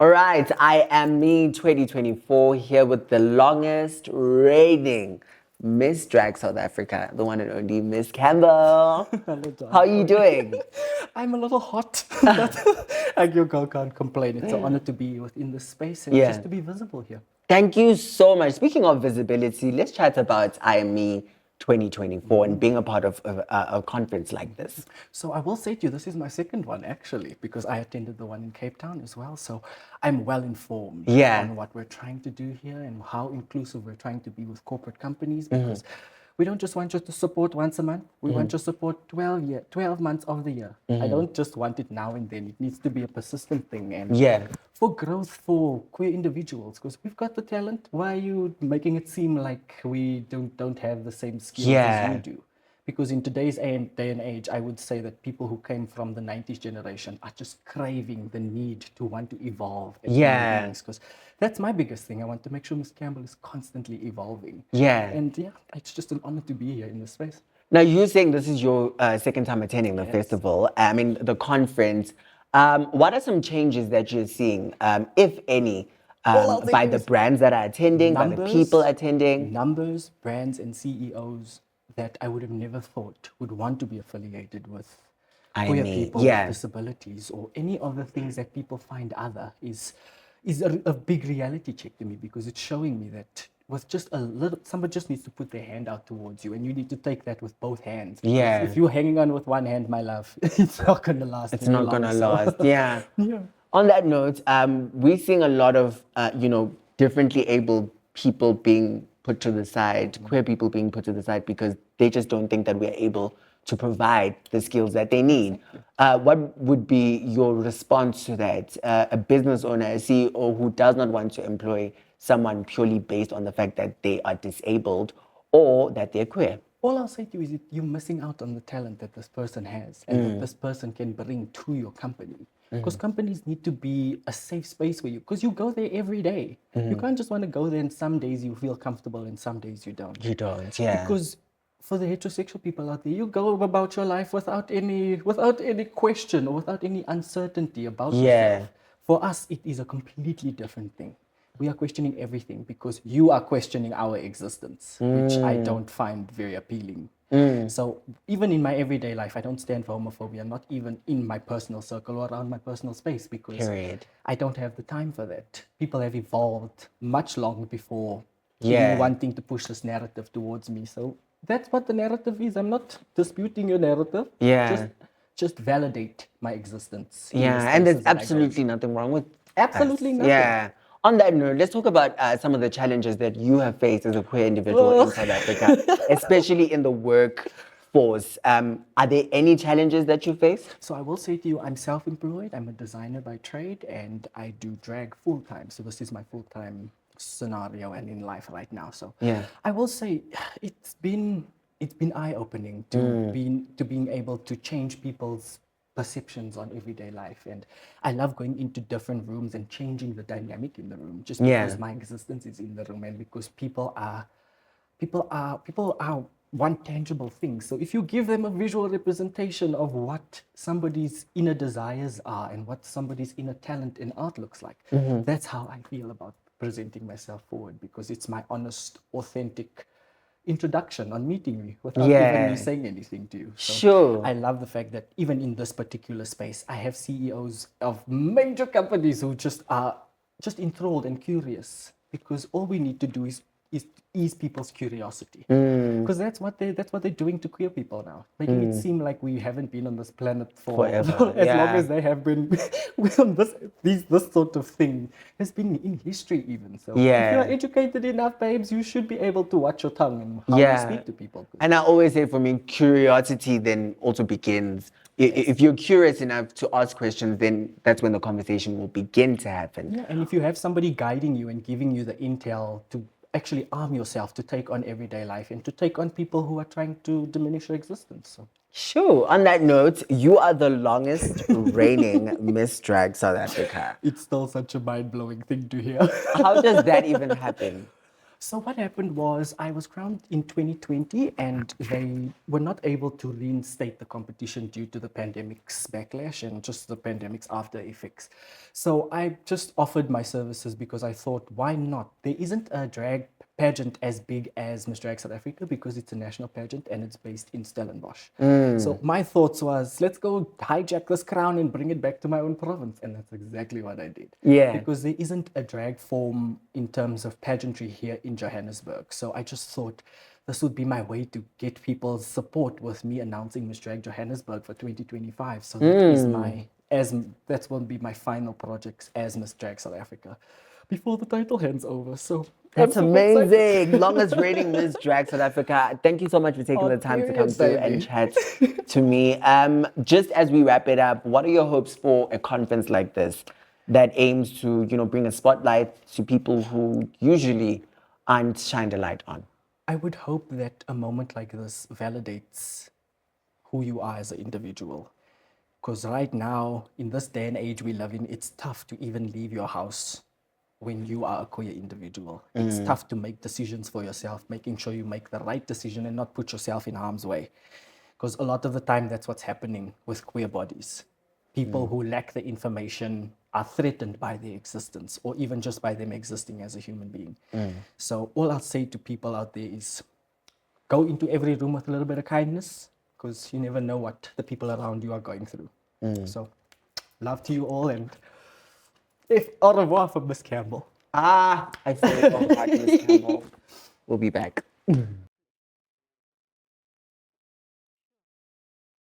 All right, I am me 2024 here with the longest reigning Miss Drag South Africa, the one and only Miz Cambell. Hello, John. How are you doing? I'm a little hot, but your girl can't complain. It's an honor to be within this space and Yeah. just to be visible here. Thank you so much. Speaking of visibility, let's chat about I am me 2024 and being a part of a conference like this. So I will say to you, this is my second one actually, because I attended the one in Cape Town as well. So I'm well informed on what we're trying to do here and how inclusive we're trying to be with corporate companies, because we don't just want you to support once a month. We want you to support 12 months of the year. I don't just want it now and then. It needs to be a persistent thing. And for growth for queer individuals, because we've got the talent. Why are you making it seem like we don't have the same skills as you do? Because in today's day and age, I would say that people who came from the 90s generation are just craving the need to want to evolve as human beings. Because that's my biggest thing. I want to make sure Miz Cambell is constantly evolving. And it's just an honor to be here in this space. Now, you're saying this is your second time attending the festival, the conference. What are some changes that you're seeing, if any, by the brands that are attending, by the people attending? Numbers, brands, and CEOs that I would have never thought would want to be affiliated with queer people with disabilities or any other things that people find other is a big reality check to me, because it's showing me that with just a little, somebody just needs to put their hand out towards you, and you need to take that with both hands. If you're hanging on with one hand, my love, it's not going to last. It's not going to last. On that note, we're seeing a lot of, differently abled people being put to the side, queer people being put to the side because they just don't think that we're able to provide the skills that they need. What would be your response to that? A business owner, a CEO who does not want to employ someone purely based on the fact that they are disabled or that they're queer? All I'll say to you is that you're missing out on the talent that this person has and that this person can bring to your company. Because companies need to be a safe space for you, because you go there every day. You can't just want to go there and some days you feel comfortable and some days you don't. You don't, yeah. Because for the heterosexual people out there, you go about your life without any question or without any uncertainty about yourself. For us, it is a completely different thing. We are questioning everything because you are questioning our existence, which I don't find very appealing. So even in my everyday life, I don't stand for homophobia, not even in my personal circle or around my personal space, because I don't have the time for that. People have evolved much long before even wanting to push this narrative towards me. So that's what the narrative is. I'm not disputing your narrative. Just validate my existence. And there's absolutely nothing wrong with absolutely nothing. On that note, let's talk about some of the challenges that you have faced as a queer individual in South Africa, especially in the workforce. Are there any challenges that you face? So I will say to you, I'm self-employed. I'm a designer by trade, and I do drag full-time. So this is my full-time scenario and in life right now. So I will say it's been eye-opening to being able to change people's perceptions on everyday life, and I love going into different rooms and changing the dynamic in the room just because my existence is in the room, and because people are one tangible thing. So if you give them a visual representation of what somebody's inner desires are and what somebody's inner talent in art looks like, that's how I feel about presenting myself forward, because it's my honest, authentic introduction on meeting me without even me saying anything to you. So I love the fact that even in this particular space, I have CEOs of major companies who just are just enthralled and curious, because all we need to do is ease people's curiosity, because that's what they're doing to queer people now, making it seem like we haven't been on this planet forever. As long as they have been. This sort of thing has been in history even. So if you're educated enough, babes, you should be able to watch your tongue and how you speak to people. And I always say, for me, curiosity then also begins. If you're curious enough to ask questions, then that's when the conversation will begin to happen. And if you have somebody guiding you and giving you the intel to actually arm yourself to take on everyday life and to take on people who are trying to diminish your existence. So. On that note, you are the longest reigning Miss Drag South Africa. It's still such a mind-blowing thing to hear. How does that even happen? So what happened was I was crowned in 2020 and they were not able to reinstate the competition due to the pandemic's backlash and just the pandemic's after effects. So I just offered my services because I thought, why not? There isn't a drag pageant as big as Miss Drag South Africa because it's a national pageant and it's based in Stellenbosch. So my thoughts was, let's go hijack this crown and bring it back to my own province. And that's exactly what I did. Yeah. Because there isn't a drag form in terms of pageantry here in Johannesburg. So I just thought this would be my way to get people's support with me announcing Miss Drag Johannesburg for 2025. So that is that will be my final project as Miss Drag South Africa before the title hands over. So That's I'm super excited. amazing. Longest reigning Miss Drag South Africa. Thank you so much for taking the time to come Period, through baby. and chat to me. Just as we wrap it up, what are your hopes for a conference like this that aims to, bring a spotlight to people who usually aren't shined a light on? I would hope that a moment like this validates who you are as an individual. Because right now, in this day and age we live in, it's tough to even leave your house when you are a queer individual. It's tough to make decisions for yourself, making sure you make the right decision and not put yourself in harm's way. Because a lot of the time, that's what's happening with queer bodies. People who lack the information are threatened by their existence or even just by them existing as a human being. So all I'll say to people out there is go into every room with a little bit of kindness because you never know what the people around you are going through. So love to you all and au revoir from Miz Cambell. I say it all right, Miz Cambell. We'll be back.